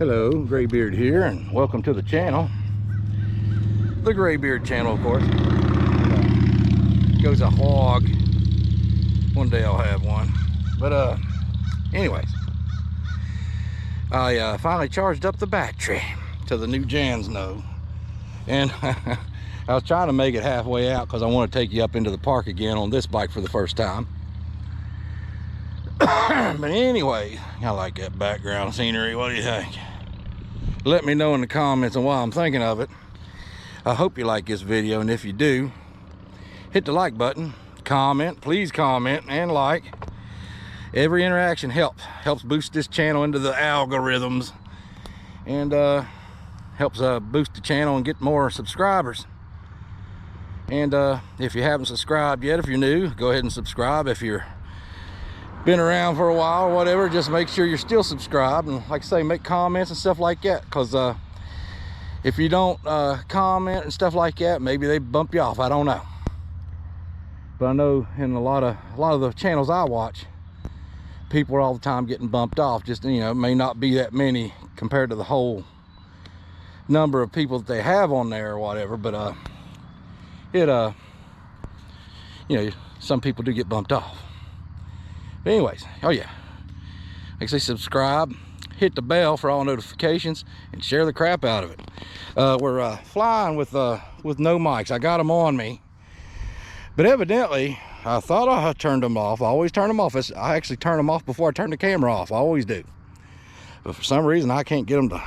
Hello, Graybeard here, and welcome to the channel. The Graybeard channel, of course. Goes a hog. One day I'll have one. But anyways, I finally charged up the battery to the new Jansno, and I was trying to make it halfway out because I want to take you up into the park again on this bike for the first time. But anyway, I like that background scenery. What do you think? Let me know in the comments on why I'm thinking of it. I hope you like this video, and if you do, hit the like button, comment, please comment and like. Every interaction helps boost this channel into the algorithms, and helps boost the channel and get more subscribers. And if you haven't subscribed yet, if you're new, go ahead and subscribe. If you're been around for a while or whatever, just make sure you're still subscribed, and like I say, make comments and stuff like that, because if you don't comment and stuff like that, maybe they bump you off. I don't know, but I know in a lot of the channels I watch, people are all the time getting bumped off. Just, you know, it may not be that many compared to the whole number of people that they have on there or whatever, but you know, some people do get bumped off. But anyways, oh yeah, like I say, subscribe, hit the bell for all notifications, and share the crap out of it. We're flying with no mics. I got them on me, but evidently I thought I turned them off. I always turn them off. I actually turn them off before I turn the camera off. I always do, but for some reason I can't get them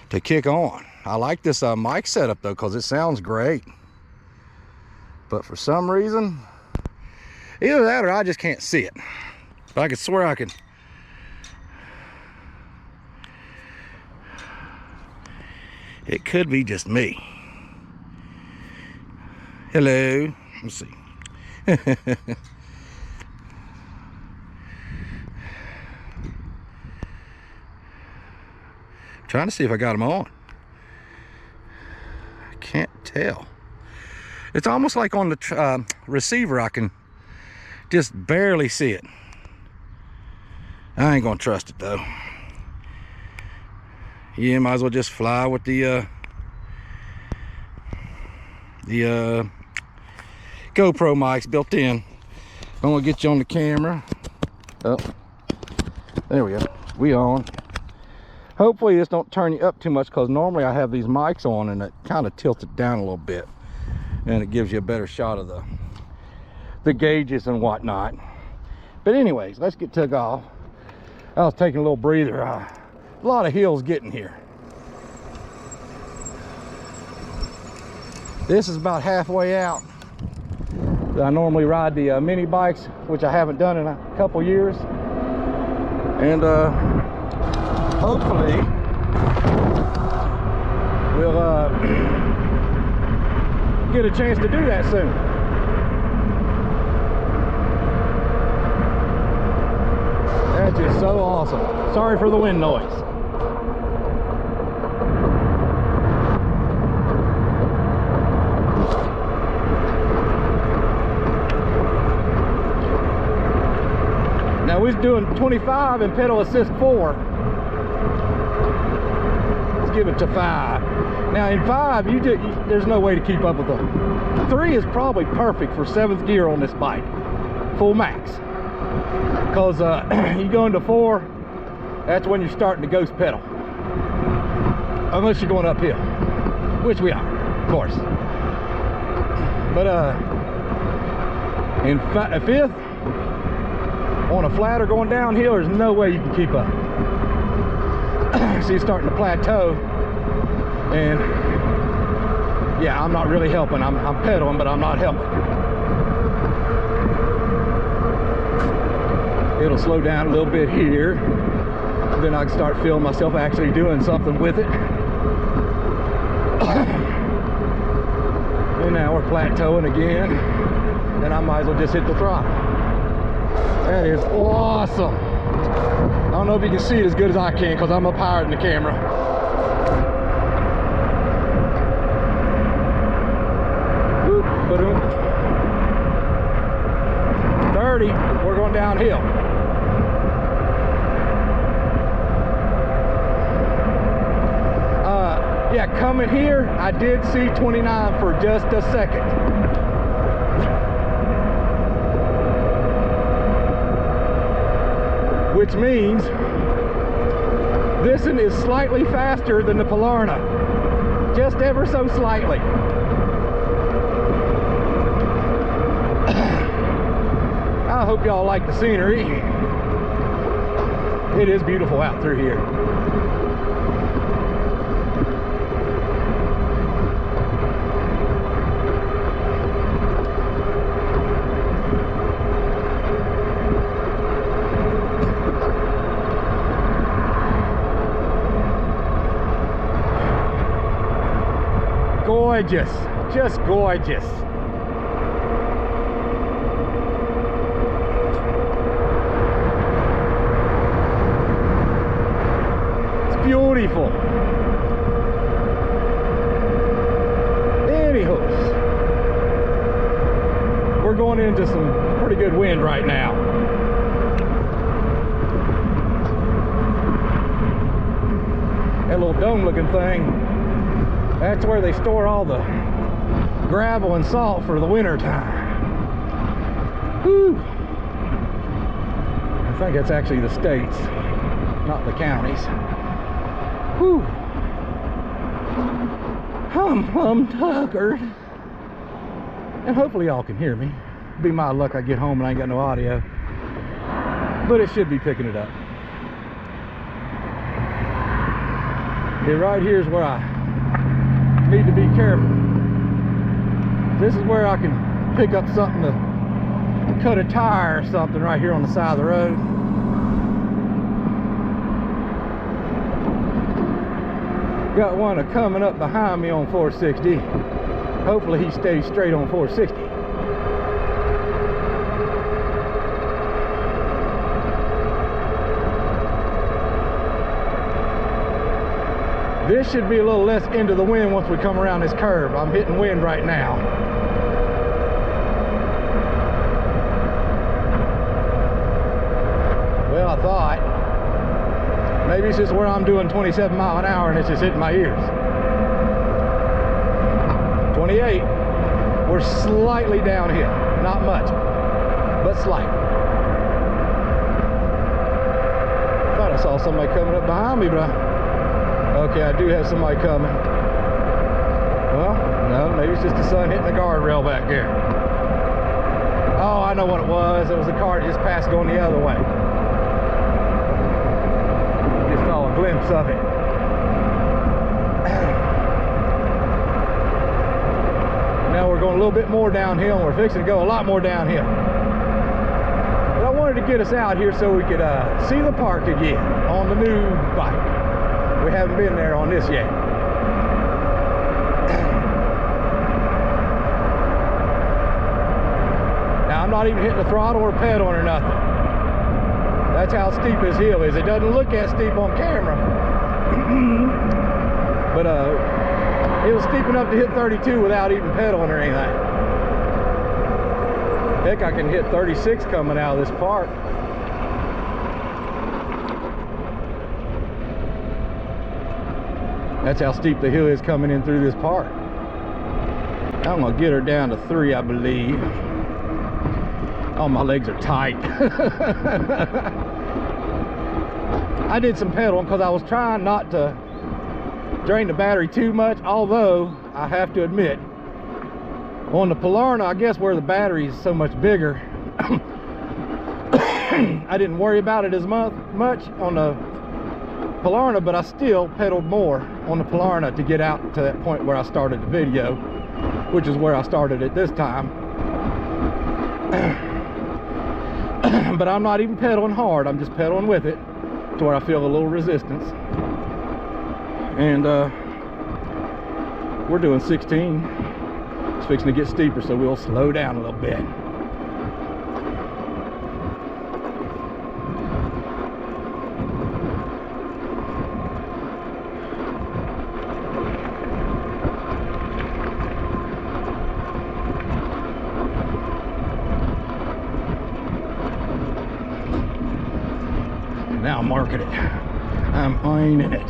to kick on. I like this mic setup though, because it sounds great, but for some reason, either that or I just can't see it. But I could swear I can. It could be just me. Hello. Let's see. Trying to see if I got them on. I can't tell. It's almost like on the receiver I can just barely see it. I ain't gonna trust it though. Yeah, might as well just fly with the GoPro mics built in. I'm gonna get you on the camera. Oh, there we go. We on. Hopefully this don't turn you up too much, because normally I have these mics on and it kind of tilts it down a little bit, and it gives you a better shot of the gauges and whatnot. But anyways, let's get took off. I was taking a little breather. A lot of hills getting here. This is about halfway out. I normally ride the mini bikes, which I haven't done in a couple years, and hopefully we'll get a chance to do that soon. That's just so awesome. Sorry for the wind noise. Now we're doing 25 and pedal assist 4. Let's give it to 5. Now in 5, there's no way to keep up with them. 3 is probably perfect for 7th gear on this bike, full max. Because you go into 4, that's when you're starting to ghost pedal, unless you're going uphill, which we are, of course. But in 5th, on a flat or going downhill, there's no way you can keep up. So you're starting to plateau, and yeah, I'm not really helping. I'm pedaling, but I'm not helping. It'll slow down a little bit here, then I can start feeling myself actually doing something with it. And now we're plateauing again, and I might as well just hit the throttle. That is awesome. I don't know if you can see it as good as I can, because I'm up higher than the camera. Whoop, ba-doom. 30, we're going downhill. coming here, I did see 29 for just a second. Which means this one is slightly faster than the Polarna. Just ever so slightly. I hope y'all like the scenery. It is beautiful out through here. Gorgeous, just gorgeous. It's beautiful. Anywho, we're going into some pretty good wind right now. That little dome looking thing, that's where they store all the gravel and salt for the winter time. Whew. I think that's actually the states, not the counties. Whew. I'm tuckered. And hopefully y'all can hear me. It'll be my luck I get home and I ain't got no audio. But it should be picking it up. Okay, right here is where I need to be careful. This is where I can pick up something to cut a tire or something right here on the side of the road. Got one coming up behind me on 460. Hopefully he stays straight on 460. This should be a little less into the wind once we come around this curve. I'm hitting wind right now. Well, I thought maybe it's just where I'm doing 27 miles an hour and it's just hitting my ears. 28. We're slightly downhill. Not much, but slight. Thought I saw somebody coming up behind me, but okay, I do have somebody coming. Well, no, maybe it's just the sun hitting the guardrail back there. Oh, I know what it was. It was a car that just passed going the other way. Just saw a glimpse of it. Now we're going a little bit more downhill, and we're fixing to go a lot more downhill. But I wanted to get us out here so we could see the park again on the new bike. We haven't been there on this yet. Now I'm not even hitting the throttle or pedaling or nothing. That's how steep this hill is. It doesn't look that steep on camera. But it was steep enough to hit 32 without even pedaling or anything. Heck, I can hit 36 coming out of this park. That's how steep the hill is coming in through this park. I'm gonna get her down to 3, I believe. Oh, my legs are tight. I did some pedaling because I was trying not to drain the battery too much, although I have to admit, on the Polarna, I guess where the battery is so much bigger, I didn't worry about it as much on the Polarna, but I still pedaled more on the Polarna to get out to that point where I started the video, which is where I started it this time. But I'm not even pedaling hard, I'm just pedaling with it to where I feel a little resistance. And we're doing 16. It's fixing to get steeper, so we'll slow down a little bit. Now I'm marking it. I'm eyeing it.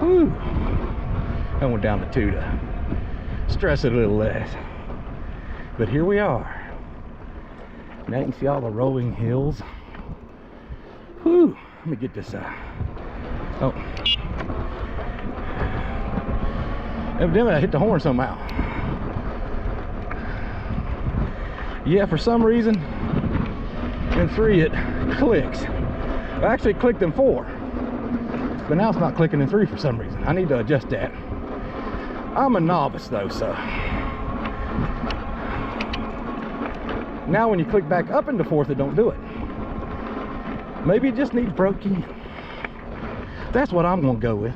Whew. I went down to 2 to stress it a little less. But here we are. Now you can see all the rolling hills. Whew. Let me get this oh. Evidently I hit the horn somehow. Yeah, for some reason in 3 it clicks. I actually clicked in 4, but now it's not clicking in 3 for some reason. I need to adjust that. I'm a novice though, so now when you click back up into 4th, it don't do it. Maybe it just needs broke in. That's what I'm gonna go with.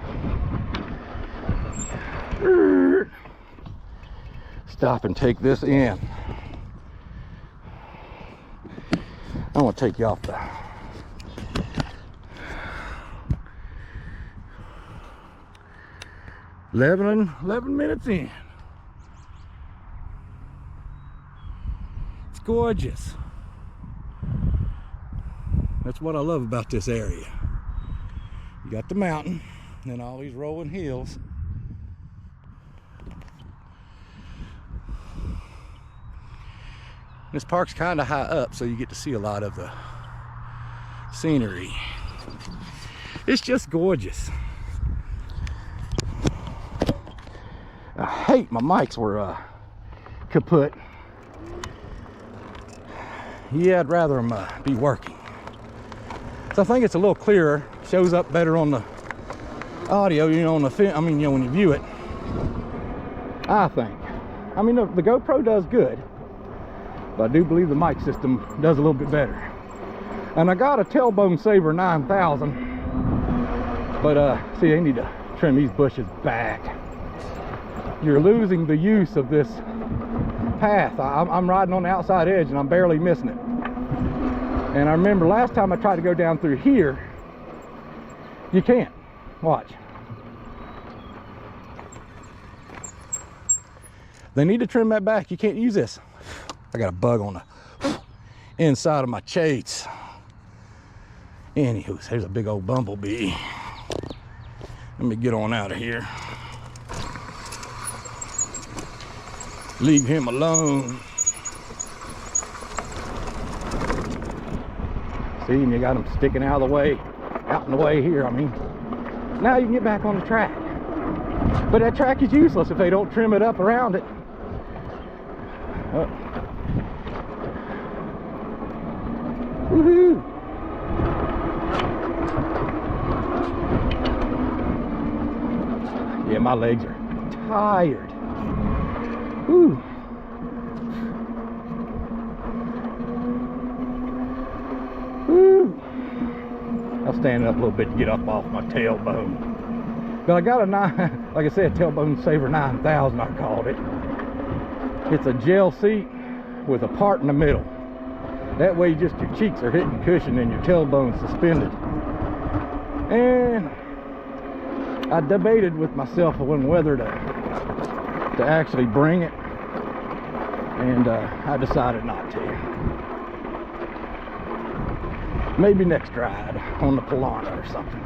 Stop and take this in. I'm gonna take you off the 11 minutes in. It's gorgeous. That's what I love about this area. You got the mountain and all these rolling hills. This park's kind of high up, so you get to see a lot of the scenery. It's just gorgeous. I hate my mics were kaput. Yeah, I'd rather them be working. So I think it's a little clearer, shows up better on the audio, you know, on the film. I mean, you know, when you view it. I think. I mean, the GoPro does good, but I do believe the mic system does a little bit better. And I got a Tailbone Saver 9000, but see, I need to trim these bushes back. You're losing the use of this path. I'm riding on the outside edge and I'm barely missing it. And I remember last time I tried to go down through here, you can't. Watch. They need to trim that back. You can't use this. I got a bug on the inside of my chates. Anywho, there's a big old bumblebee. Let me get on out of here. Leave him alone. See, and you got him sticking out of the way, out in the way here. I mean, now you can get back on the track. But that track is useless if they don't trim it up around it. Oh. Woohoo! Yeah, my legs are tired. Woo. Woo. I'll stand up a little bit to get up off my tailbone. But I got a like I said, Tailbone Saver 9000 I called it. It's a gel seat with a part in the middle. That way just your cheeks are hitting cushion and your tailbone's suspended. And I debated with myself on whether to actually bring it, and I decided not to. Maybe next ride on the Polana or something.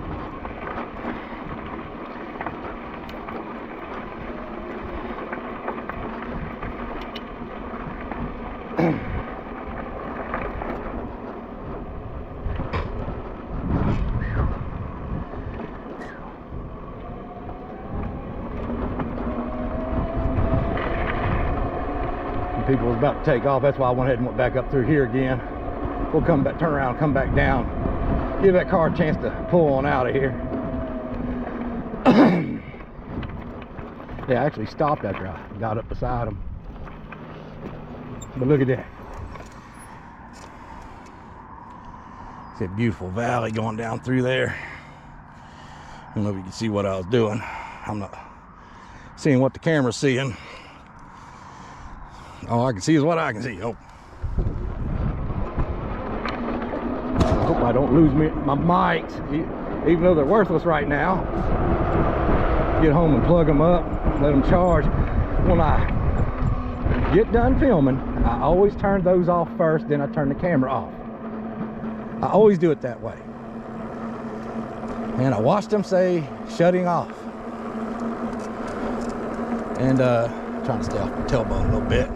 People was about to take off. That's why I went ahead and went back up through here again. We'll come back, turn around, come back down, give that car a chance to pull on out of here. Yeah, I actually stopped after I got up beside him. But look at that. It's a beautiful valley going down through there. I don't know if you can see what I was doing. I'm not seeing what the camera's seeing. All I can see is what I can see. Oh. I hope I don't lose my mics, even though they're worthless right now. Get home and plug them up, let them charge. When I get done filming, I always turn those off first, then I turn the camera off. I always do it that way. And I watched them say shutting off. And trying to stay off my tailbone a little bit.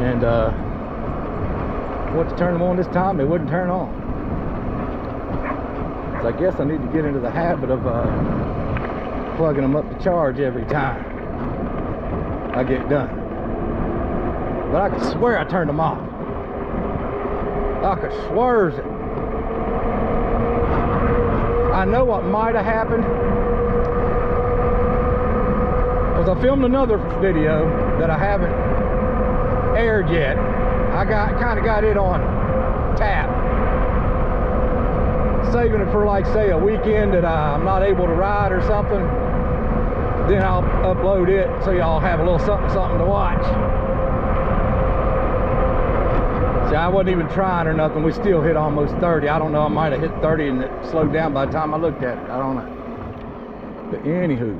And went to turn them on this time, they wouldn't turn on. So I guess I need to get into the habit of plugging them up to charge every time I get done. But I could swear I turned them off. I could swears it. I know what might have happened, because I filmed another video that I haven't aired yet. I kind of got it on tap, saving it for, like, say, a weekend that I'm not able to ride or something. Then I'll upload it so y'all have a little something to watch. See, I wasn't even trying or nothing. We still hit almost 30. I don't know, I might have hit 30 and it slowed down by the time I looked at it. I don't know. But anywho,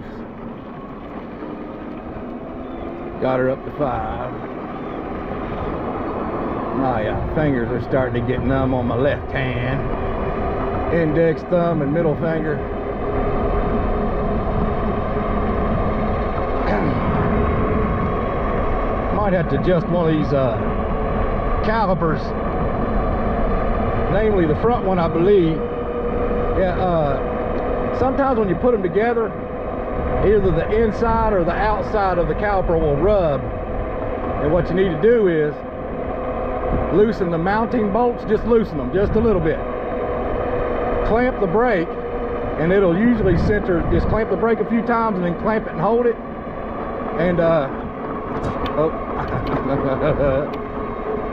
got her up to 5. My fingers are starting to get numb on my left hand. Index, thumb, and middle finger. Might have to adjust one of these calipers, namely the front one, I believe. Yeah, sometimes when you put them together, either the inside or the outside of the caliper will rub, and what you need to do is loosen the mounting bolts. Just loosen them just a little bit, clamp the brake, and it'll usually center. Just clamp the brake a few times and then clamp it and hold it, and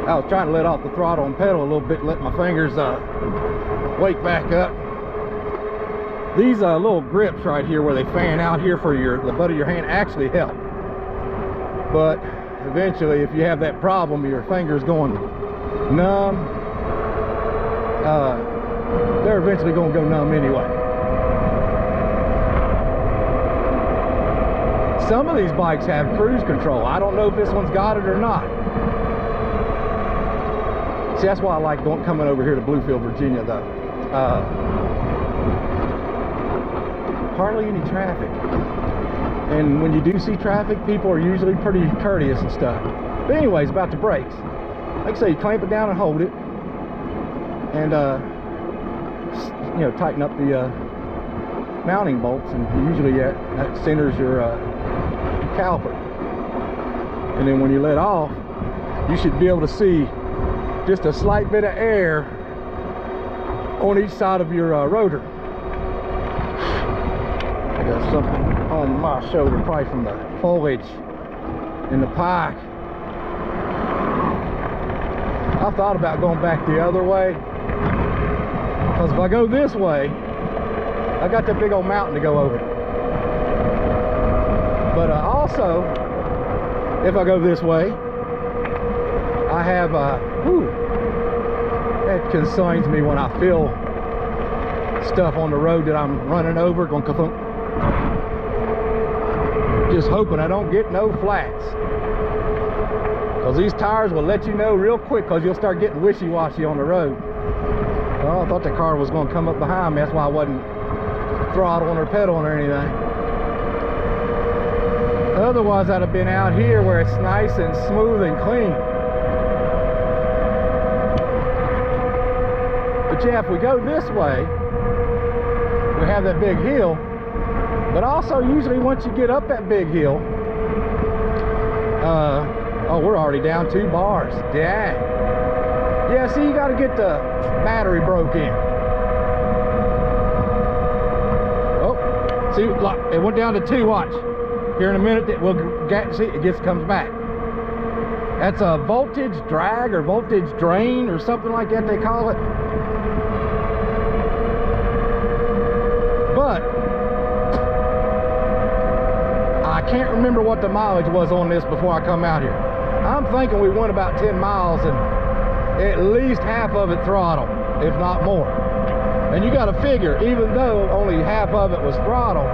I was trying to let off the throttle and pedal a little bit, let my fingers wake back up. These little grips right here where they fan out here for the butt of your hand actually help. But eventually, if you have that problem, your fingers going numb, they're eventually going to go numb anyway. Some of these bikes have cruise control. I don't know if this one's got it or not. See, that's why I like coming over here to Bluefield, Virginia, though. Hardly any traffic. And when you do see traffic, people are usually pretty courteous and stuff. But anyways, about the brakes. Like I say, you clamp it down and hold it. And, you know, tighten up the mounting bolts. And usually that centers your caliper. And then when you let off, you should be able to see just a slight bit of air on each side of your rotor. I got something on my shoulder, probably from the foliage in the pike. I thought about going back the other way, because if I go this way, I got that big old mountain to go over. But also, if I go this way, I have that concerns me when I feel stuff on the road that I'm running over, going ka-thump. Just hoping I don't get no flats, because these tires will let you know real quick, because you'll start getting wishy-washy on the road. Well, I thought the car was going to come up behind me. That's why I wasn't throttling or pedaling or anything. Otherwise, I'd have been out here where it's nice and smooth and clean. But yeah, if we go this way, we have that big hill. But also, usually once you get up that big hill, oh, we're already down 2 bars. Dang. Yeah, see, you got to get the battery broke in. Oh, see, it went down to 2. Watch. Here in a minute, it will see, it comes back. That's a voltage drag or voltage drain or something like that they call it. But I can't remember what the mileage was on this before I come out here. I'm thinking we went about 10 miles and at least half of it throttle, if not more. And you got to figure, even though only half of it was throttle,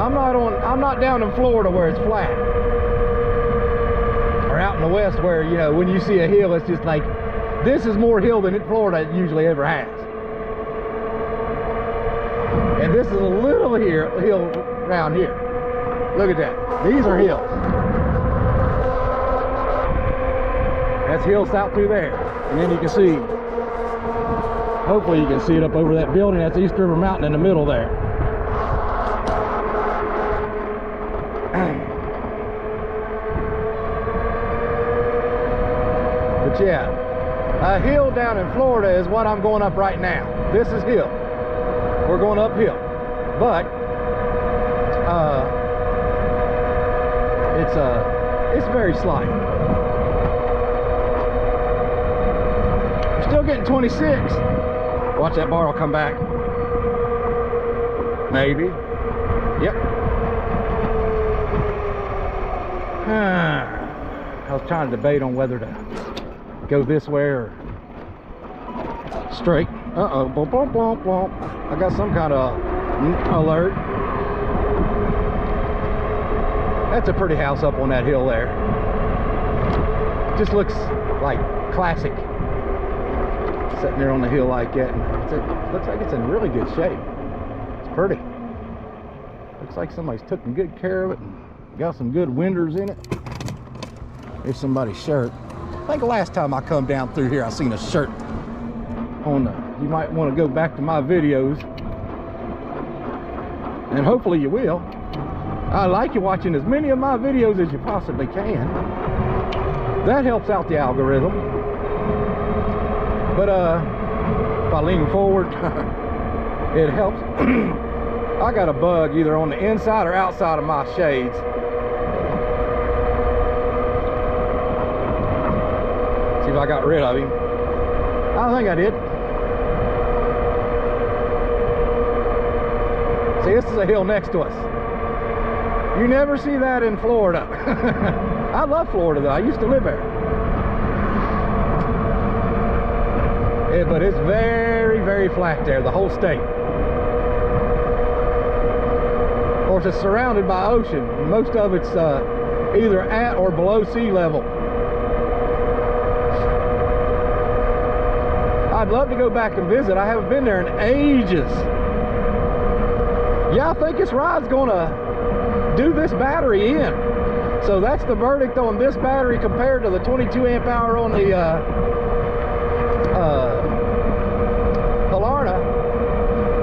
I'm not down in Florida where it's flat, or out in the West where, you know, when you see a hill, it's just like, this is more hill than Florida usually ever has. And this is a little hill around here. Look at that. These are hills. That's hills out through there. And then you can see, hopefully you can see it up over that building. That's East River Mountain in the middle there. But yeah, a hill down in Florida is what I'm going up right now. This is hill. We're going uphill. But it's very slight. We're still getting 26. Watch that bar will come back. Maybe. Yep. I was trying to debate on whether to go this way or straight. Uh-oh. Bump, bump, bump, bump. I got some kind of alert. That's a pretty house up on that hill there. Just looks like classic. Sitting there on the hill like that. And looks like it's in really good shape. It's pretty. Looks like somebody's taken good care of it and got some good windows in it. There's somebody's shirt. I think the last time I come down through here, I seen a shirt on the, you might want to go back to my videos, and hopefully you will. I like you watching as many of my videos as you possibly can. That helps out the algorithm. But if I lean forward, it helps. I got a bug either on the inside or outside of my shades. See if I got rid of him. I don't think I did. See, this is a hill next to us. You never see that in Florida. I love Florida though. I used to live there. Yeah, but it's very, very flat there, the whole state. Of course, it's surrounded by ocean. Most of it's either at or below sea level. I'd love to go back and visit. I haven't been there in ages. Yeah, I think this ride's gonna do this battery in. So that's the verdict on this battery compared to the 22 amp hour on the Polarna.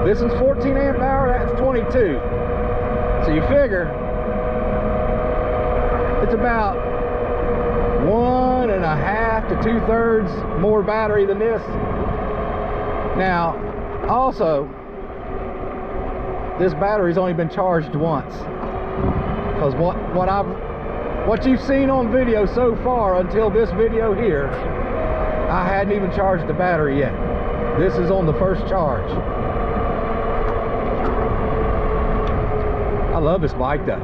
This is 14 amp hour, that's 22. So you figure it's about 1.5 to 2/3 more battery than this. Now, also, this battery's only been charged once. Because what you've seen on video so far until this video here, I hadn't even charged the battery yet. This is on the first charge. I love this bike though.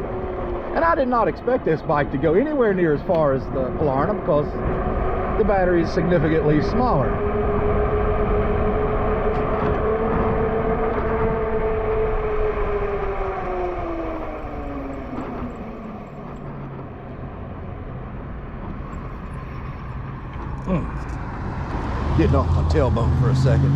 And I did not expect this bike to go anywhere near as far as the Polarna because the battery is significantly smaller. Getting off my tailbone for a second.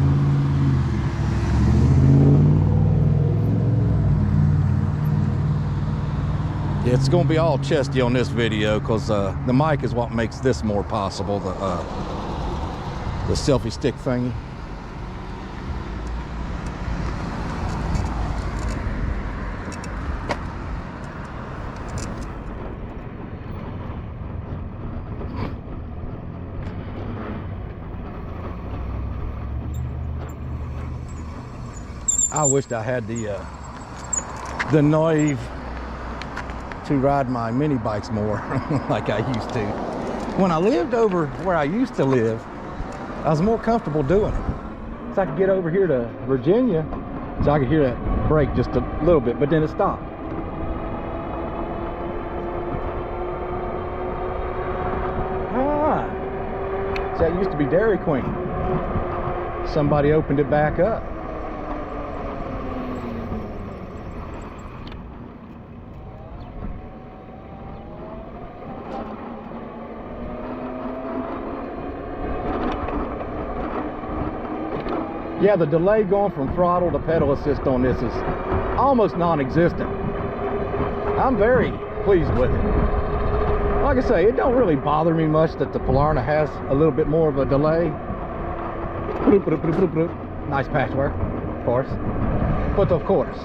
Yeah, it's going to be all chesty on this video because the mic is what makes this more possible, the selfie stick thingy. I wished I had the nerve to ride my mini bikes more like I used to. When I lived over where I used to live, I was more comfortable doing it. So I could get over here to Virginia, so I could hear that brake just a little bit, but then it stopped. So that used to be Dairy Queen. Somebody opened it back up. Yeah, the delay going from throttle to pedal assist on this is almost non-existent. I'm very pleased with it. Like I say, it don't really bother me much that the Polarna has a little bit more of a delay. Nice patchwork, of course.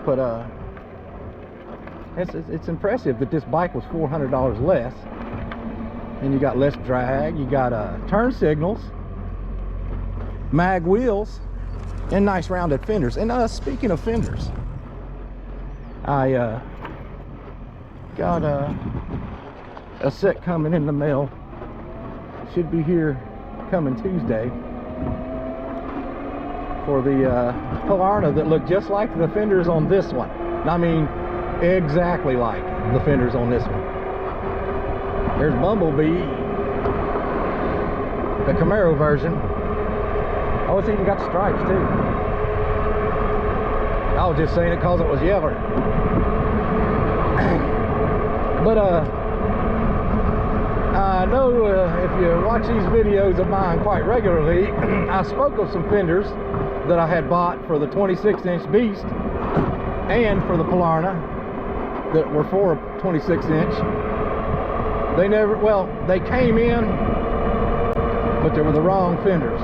But it's impressive that this bike was $400 less, and you got less drag, you got turn signals, mag wheels, and nice rounded fenders. And speaking of fenders, I got a set coming in the mail. Should be here coming Tuesday for the Polarna that look just like the fenders on this one. I mean, exactly like the fenders on this one. There's Bumblebee, the Camaro version. Oh, it's even got stripes too. I was just saying it because it was yellow. But I know if you watch these videos of mine quite regularly, I spoke of some fenders that I had bought for the 26-inch Beast and for the Polarna that were for a 26-inch. They never, well, they came in, but they were the wrong fenders.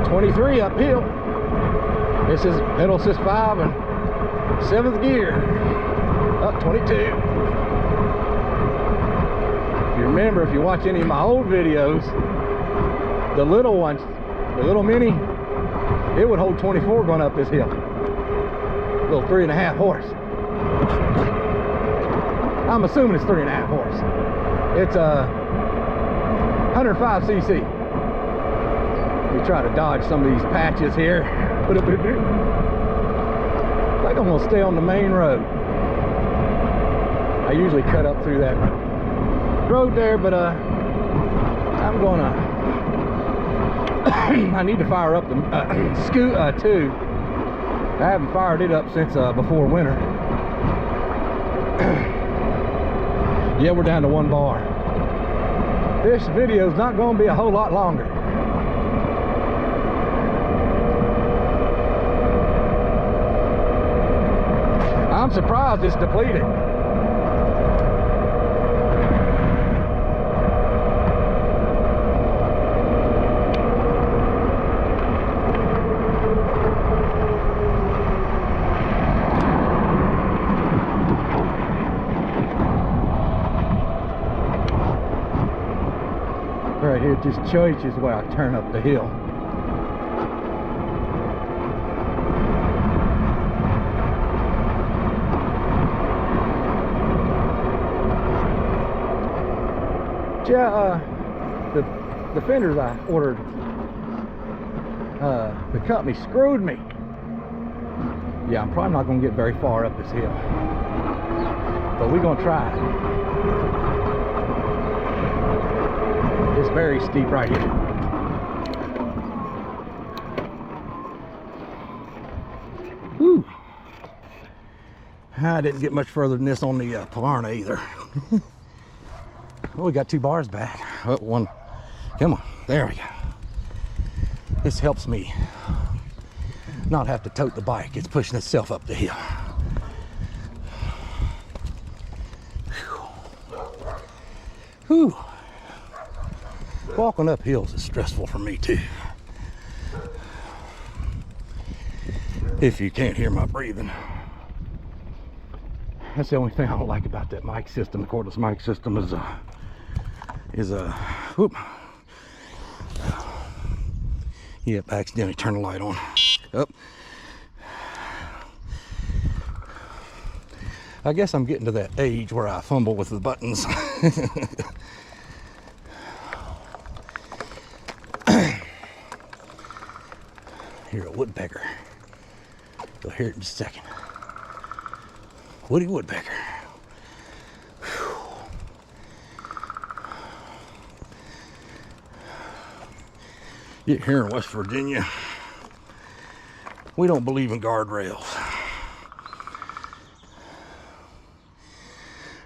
.23 uphill. This is pedal assist 5 and 7th gear. Up 22. If you remember, if you watch any of my old videos, the little ones, the little Mini, it would hold 24 going up this hill. Little 3.5 horse. I'm assuming it's 3.5 horse. It's a 105 cc. We try to dodge some of these patches here. I think I'm gonna stay on the main road. I usually cut up through that road there, but I'm gonna I need to fire up the Scoot 2. I haven't fired it up since before winter. Yeah, we're down to 1 bar. This video is not going to be a whole lot longer. I'm surprised it's depleted. Right here at this church is where I turn up the hill. Yeah, the fenders I ordered, the company screwed me. Yeah, I'm probably not going to get very far up this hill, but we're going to try. It's very steep right here. Whew. I didn't get much further than this on the Polarna either. Oh, we got 2 bars back. Oh, 1. Come on. There we go. This helps me not have to tote the bike. It's pushing itself up the hill. Whew. Walking up hills is stressful for me too. If you can't hear my breathing. That's the only thing I don't like about that mic system. The cordless mic system is whoop. Yep, I accidentally turned the light on. Up. I guess I'm getting to that age where I fumble with the buttons. Hear a woodpecker. You'll hear it in just a second. Woody woodpecker. Whew. Get here in West Virginia, We don't believe in guardrails.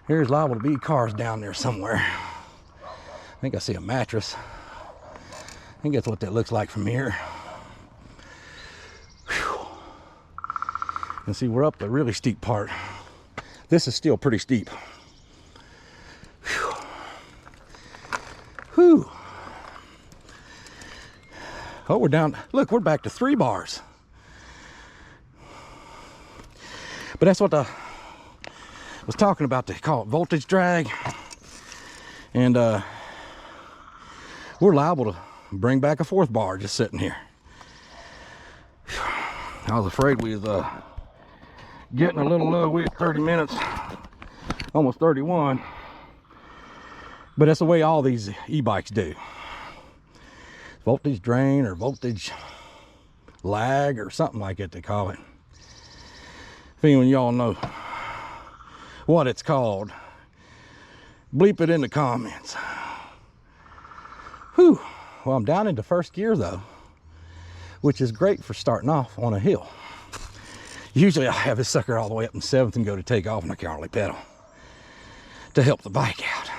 There's liable to be cars down there somewhere. I think I see a mattress. I think that's what that looks like from here. Whew. And see, we're up the really steep part. This is still pretty steep. Whew. Whew. Oh, we're down. Look, we're back to 3 bars. But that's what I was talking about. They call it voltage drag. And we're liable to bring back a 4th bar just sitting here. I was afraid we was getting a little low. We had 30 minutes, almost 31. But that's the way all these e-bikes do. Voltage drain or voltage lag or something like it they call it. If any of y'all know what it's called, bleep it in the comments. Whew. Well, I'm down into 1st gear though, which is great for starting off on a hill. Usually I have this sucker all the way up in 7th and go to take off and I can hardly pedal to help the bike out.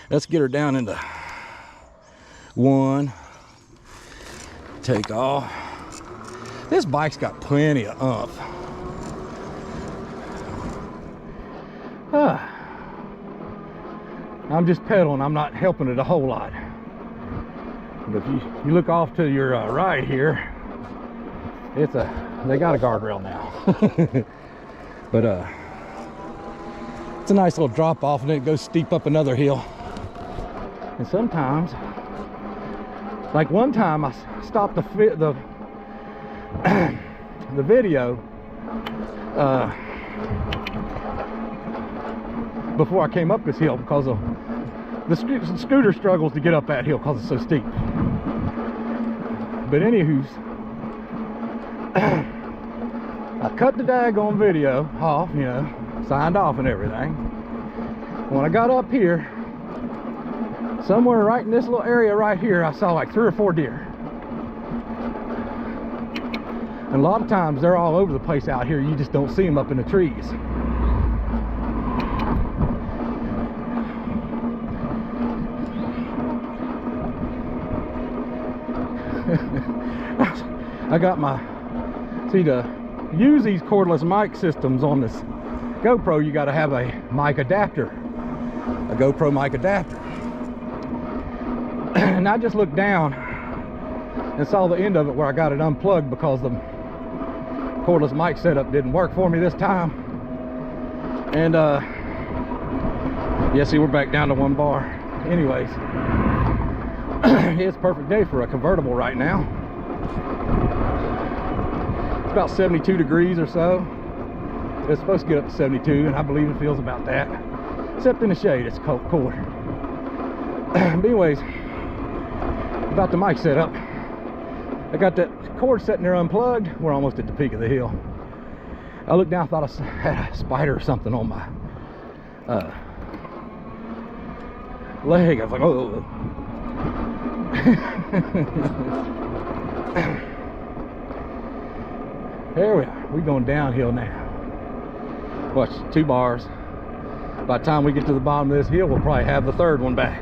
Let's get her down into 1, take off. This bike's got plenty of oomph. I'm just pedaling, I'm not helping it a whole lot. But if you look off to your right here, they got a guardrail now. But it's a nice little drop off and then it goes steep up another hill. And sometimes, like one time I stopped the video before I came up this hill because of the scooter struggles to get up that hill because it's so steep. But anywho, I cut the daggone video off, you know, signed off and everything. When I got up here, somewhere right in this little area right here, I saw like 3 or 4 deer. And a lot of times they're all over the place out here. You just don't see them up in the trees. I got my, see, to use these cordless mic systems on this GoPro, you got to have a mic adapter, a GoPro mic adapter. And I just looked down and saw the end of it where I got it unplugged because the cordless mic setup didn't work for me this time. And yeah, see, we're back down to 1 bar. Anyways, it's a perfect day for a convertible right now. It's about 72 degrees or so. It's supposed to get up to 72, and I believe it feels about that. Except in the shade, it's cooler. But anyways, about the mic setup, I got that cord sitting there unplugged. We're almost at the peak of the hill. I looked down, thought I had a spider or something on my leg. I was like, oh. There we are. We're going downhill now. Watch, 2 bars. By the time we get to the bottom of this hill, we'll probably have the 3rd one back.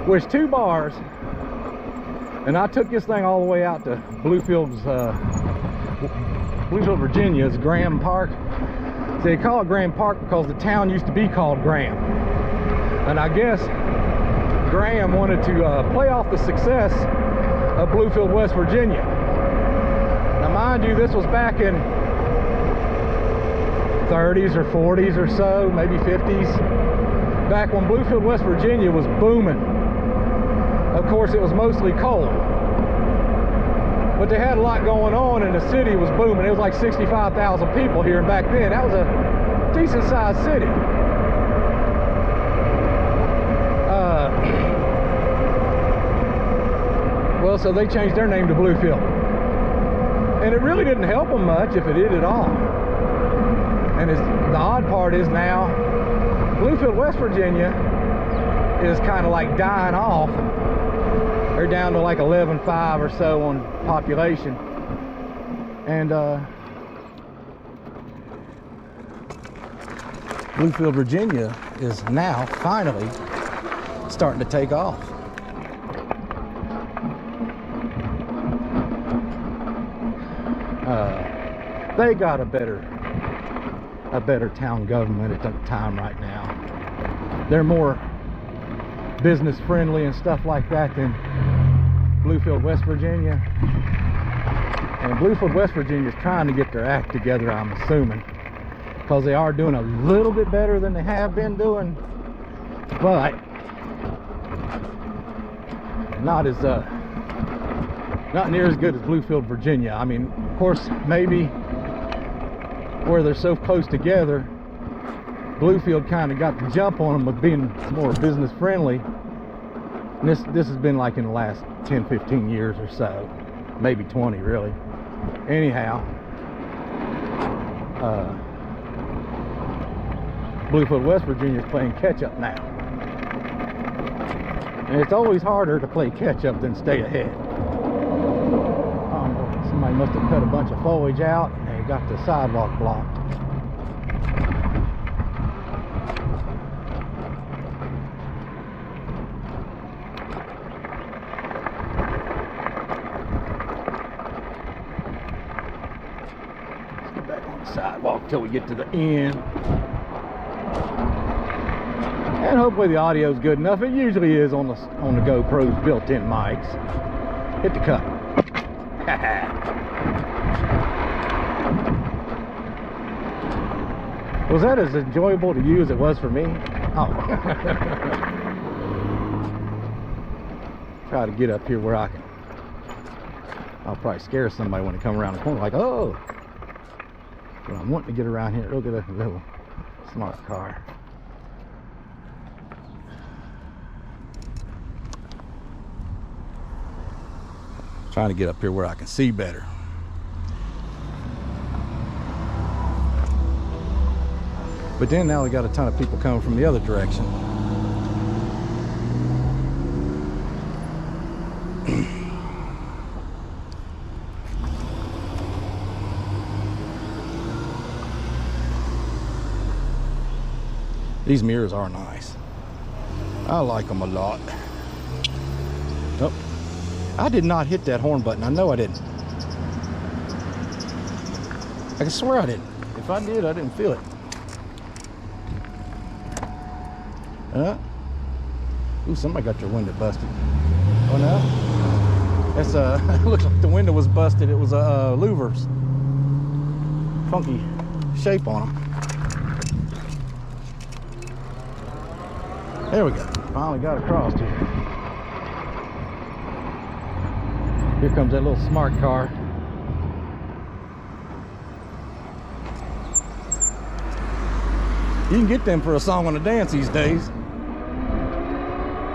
Which 2 bars, and I took this thing all the way out to Bluefield, Virginia's Graham Park. So they call it Graham Park because the town used to be called Graham. And I guess Graham wanted to play off the success of Bluefield, West Virginia. Now mind you, this was back in 30s or 40s or so, maybe 50s, back when Bluefield, West Virginia was booming. Of course, it was mostly coal, but they had a lot going on and the city was booming. It was like 65,000 people here, and back then that was a decent sized city. Well, so they changed their name to Bluefield, and it really didn't help them much, if it did at all. And the odd part is now Bluefield, West Virginia is kind of like dying off They're down to like 11.5 or so on population. And Bluefield, Virginia is now finally starting to take off. They got a better town government at the time right now. They're more business friendly and stuff like that than Bluefield, West Virginia. And Bluefield, West Virginia is trying to get their act together, I'm assuming, because they are doing a little bit better than they have been doing, but not near as good as Bluefield, Virginia. I mean, of course, maybe where they're so close together, Bluefield kind of got the jump on them with being more business friendly. And this has been like in the last 10-15 years or so, maybe 20 really. Anyhow, Bluefield, West Virginia is playing catch up now, and it's always harder to play catch up than stay ahead. Somebody must have cut a bunch of foliage out and they got the sidewalk blocked. Let's get back on the sidewalk till we get to the end. And hopefully the audio is good enough. It usually is on the GoPro's built-in mics. Hit the cut. Was that as enjoyable to you as it was for me? Oh. Try to get up here where I can. I'll probably scare somebody when they come around the corner, like, oh. But I'm wanting to get around here. Look at that little smart car. Trying to get up here where I can see better. But then now we got a ton of people coming from the other direction. These mirrors are nice. I like them a lot. Oh, I did not hit that horn button. I know I didn't. I can swear I didn't. If I did, I didn't feel it. Ooh, somebody got your window busted. Oh no? That's looks like the window was busted. It was louvers. Funky shape on them. There we go. Finally got across here. Here comes that little smart car. You can get them for a song on a dance these days.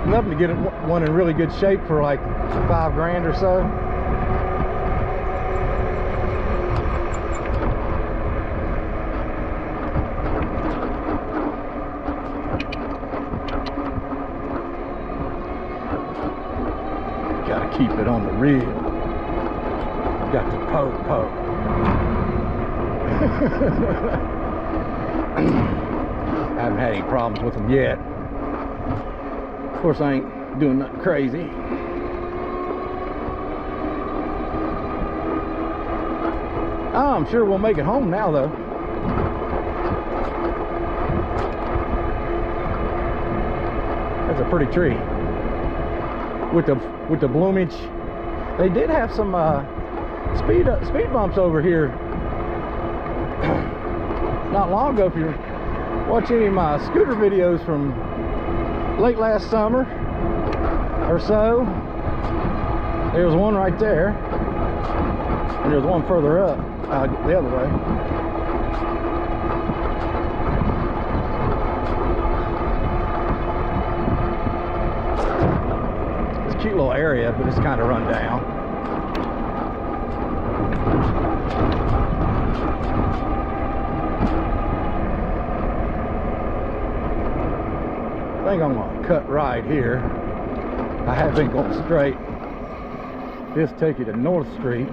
Nothing to get one in really good shape for like $5 grand or so. Gotta keep it on the reel. Got to poke. I haven't had any problems with them yet. Of course, I ain't doing nothing crazy. Oh, I'm sure we'll make it home now, though. That's a pretty tree. With the bloomage. They did have some speed bumps over here not long ago. If you watch any of my scooter videos from late last summer or so, there was one right there, and there's one further up the other way. It's a cute little area, but it's kind of run down. I think I'm gonna cut right here. I have been going straight. This take you to North Street.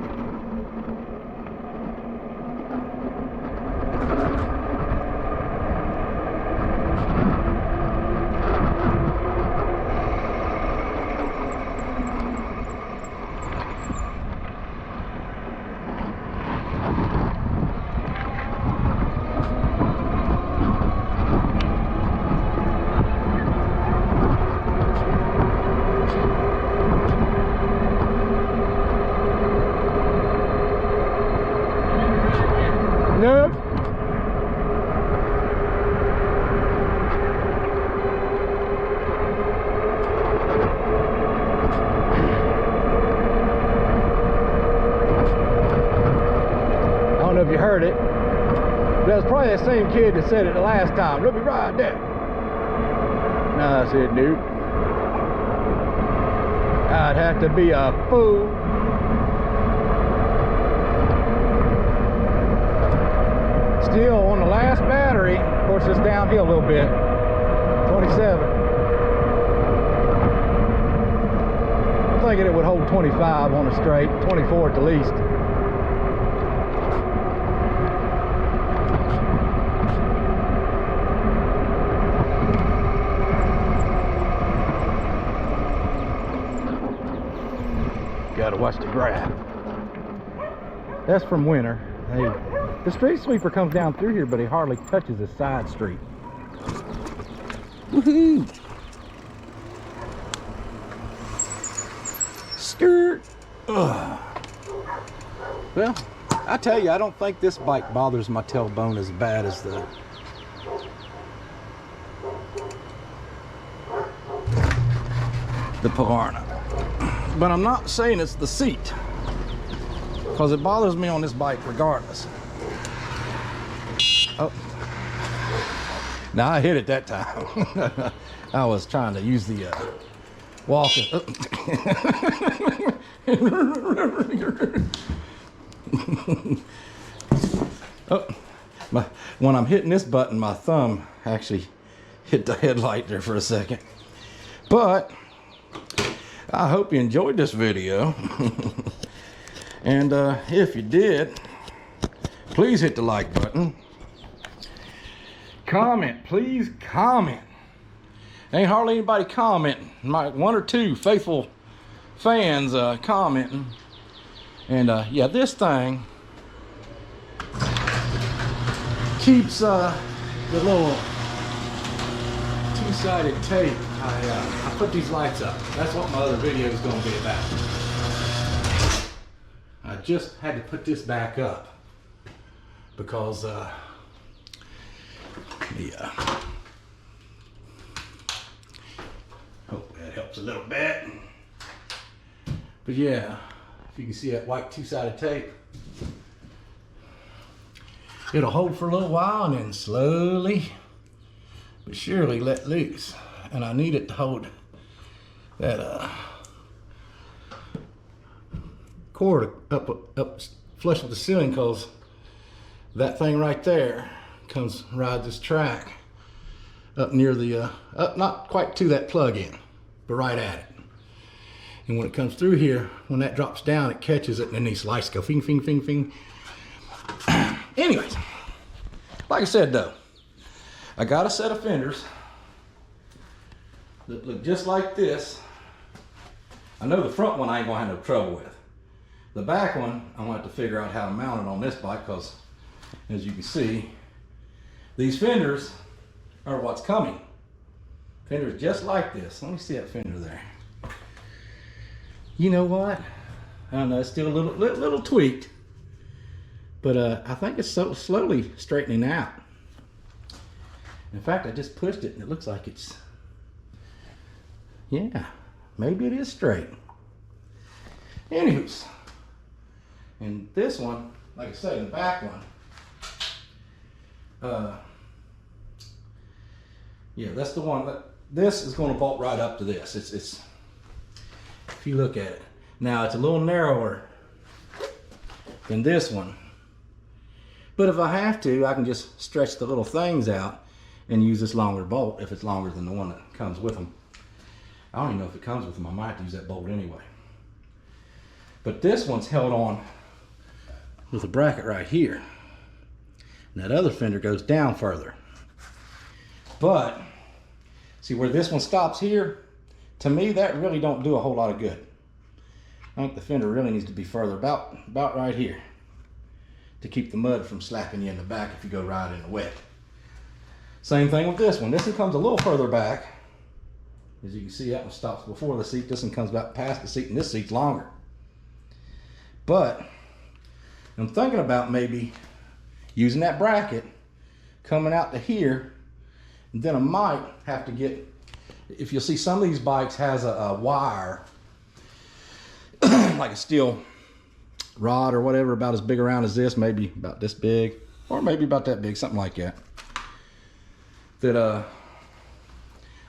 Nope. I don't know if you heard it. That was probably that same kid that said it the last time. Let me ride that. No, I said, dude. I'd have to be a fool. Still on the last battery. Of course, it's downhill a little bit. 27. I'm thinking it would hold 25 on the straight, 24 at the least. Gotta watch the graph. That's from winter. Hey, the street sweeper comes down through here, but he hardly touches the side street. Woohoo! Skirt. Ugh. Well, I tell you, I don't think this bike bothers my tailbone as bad as the Piranha. But I'm not saying it's the seat, because it bothers me on this bike regardless. Oh, now I hit it that time. I was trying to use the walker. Oh, when I'm hitting this button, my thumb actually hit the headlight there for a second. But I hope you enjoyed this video. And if you did, please hit the like button. Comment, please comment. Ain't hardly anybody commenting. One or two faithful fans commenting. And yeah, this thing keeps the little two-sided tape. I put these lights up. That's what my other video is going to be about. I just had to put this back up because hope that helps a little bit. But yeah, if you can see that white two-sided tape, it'll hold for a little while and then slowly but surely let loose. And I need it to hold that cord up flush with the ceiling, because that thing right there rides this track up near the up not quite to that plug-in, but right at it. And when it comes through here, when that drops down, it catches it, and then these lights go fing fing fing fing. Anyways, like I said though, I got a set of fenders that look just like this. I know the front one I ain't gonna have no trouble with. The back one, I'm gonna have to figure out how to mount it on this bike, because as you can see, these fenders are what's coming. Fenders just like this. Let me see that fender there. You know what? I don't know, it's still a little tweaked, but I think it's so slowly straightening out. In fact, I just pushed it and it looks like it's, yeah, maybe it is straight. Anywho's, and this one, like I say, the back one, yeah, that's the one that, this is going to bolt right up to this. It's if you look at it. Now it's a little narrower than this one. But if I have to, I can just stretch the little things out and use this longer bolt if it's longer than the one that comes with them. I don't even know if it comes with them. I might have to use that bolt anyway. But this one's held on with a bracket right here. And that other fender goes down further. But, see where this one stops here? To me, that really don't do a whole lot of good. I think the fender really needs to be further, about right here, to keep the mud from slapping you in the back if you go riding in the wet. Same thing with this one. This one comes a little further back. As you can see, that one stops before the seat. This one comes back past the seat, and this seat's longer. But I'm thinking about maybe using that bracket coming out to here, and then I might have to get, if you'll see, some of these bikes has a wire, like a steel rod or whatever, about as big around as this, maybe about this big, or maybe about that big, something like that. That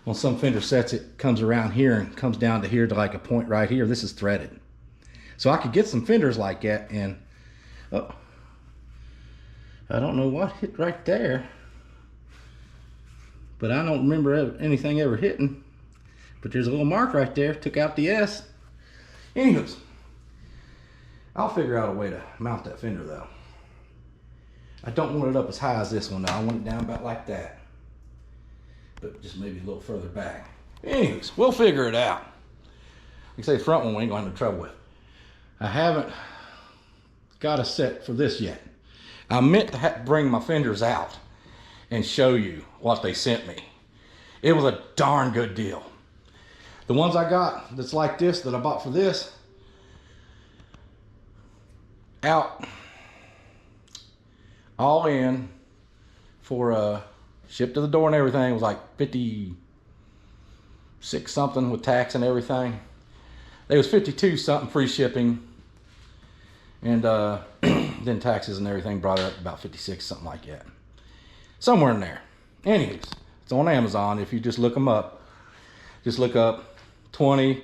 on some fender sets it comes around here and comes down to here to like a point right here. This is threaded. So I could get some fenders like that, and oh, I don't know what hit right there, but I don't remember anything ever hitting. But there's a little mark right there, took out the S. Anyways, I'll figure out a way to mount that fender though. I don't want it up as high as this one though. I want it down about like that, but just maybe a little further back. Anyways, we'll figure it out. Like I say, the front one we ain't gonna have no trouble with. I haven't got a set for this yet. I meant to bring my fenders out and show you what they sent me. It was a darn good deal. The ones I got that's like this, that I bought for this, out all in for shipped to the door and everything, was like 56 something with tax and everything. It was 52 something free shipping, and then taxes and everything brought it up to about 56, something like that, somewhere in there. Anyways, it's on Amazon. If you just look them up, just look up 20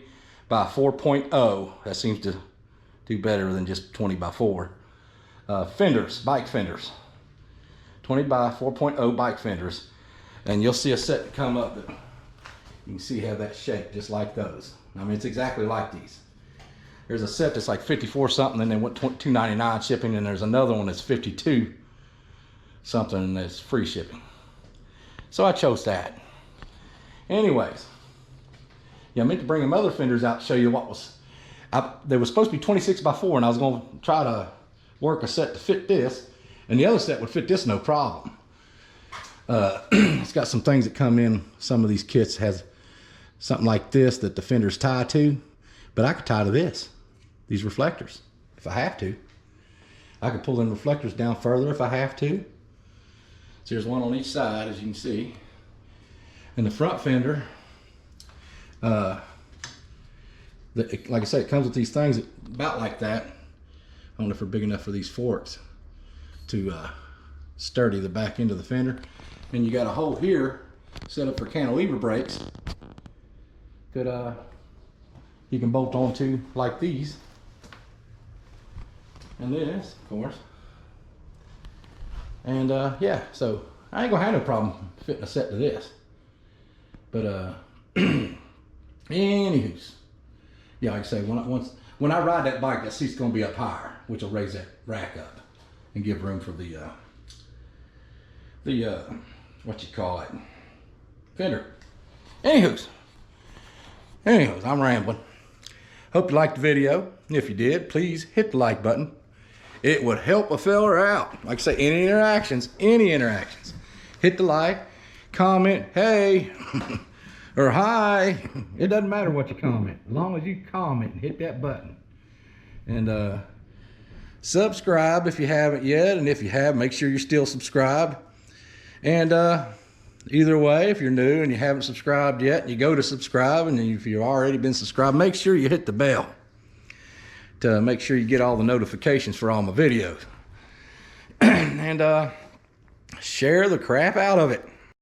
by 4.0. That seems to do better than just 20 by 4. Fenders, bike fenders. 20 by 4.0 bike fenders. And you'll see a set come up that you can see have that shape just like those. I mean, it's exactly like these. There's a set that's like 54 something, and then went $2.99 shipping, and there's another one that's 52 something, and that's free shipping. So I chose that. Anyways, yeah, I meant to bring them other fenders out to show you what was. They were supposed to be 26 by 4, and I was going to try to work a set to fit this, and the other set would fit this no problem. It's got some things that come in. Some of these kits has something like this that the fenders tie to, but I could tie to this, these reflectors, if I have to. I could pull them reflectors down further if I have to. So there's one on each side, as you can see. And the front fender, like I said, it comes with these things about like that. I don't know if they're big enough for these forks to sturdy the back end of the fender. And you got a hole here set up for cantilever brakes that you can bolt onto like these. And this, of course. And yeah, so I ain't gonna have no problem fitting a set to this. But anywho's, yeah, like I say, when I ride that bike, that seat's gonna be up higher, which will raise that rack up and give room for the what you call it, fender. Anywho's, I'm rambling. Hope you liked the video. If you did, please hit the like button. It would help a feller out. Like I say, any interactions, hit the like, comment, hey, or hi. It doesn't matter what you comment, as long as you comment and hit that button. And subscribe if you haven't yet, and if you have, make sure you're still subscribed. And either way, if you're new and you haven't subscribed yet, and you go to subscribe, and if you've already been subscribed, make sure you hit the bell to make sure you get all the notifications for all my videos. And share the crap out of it.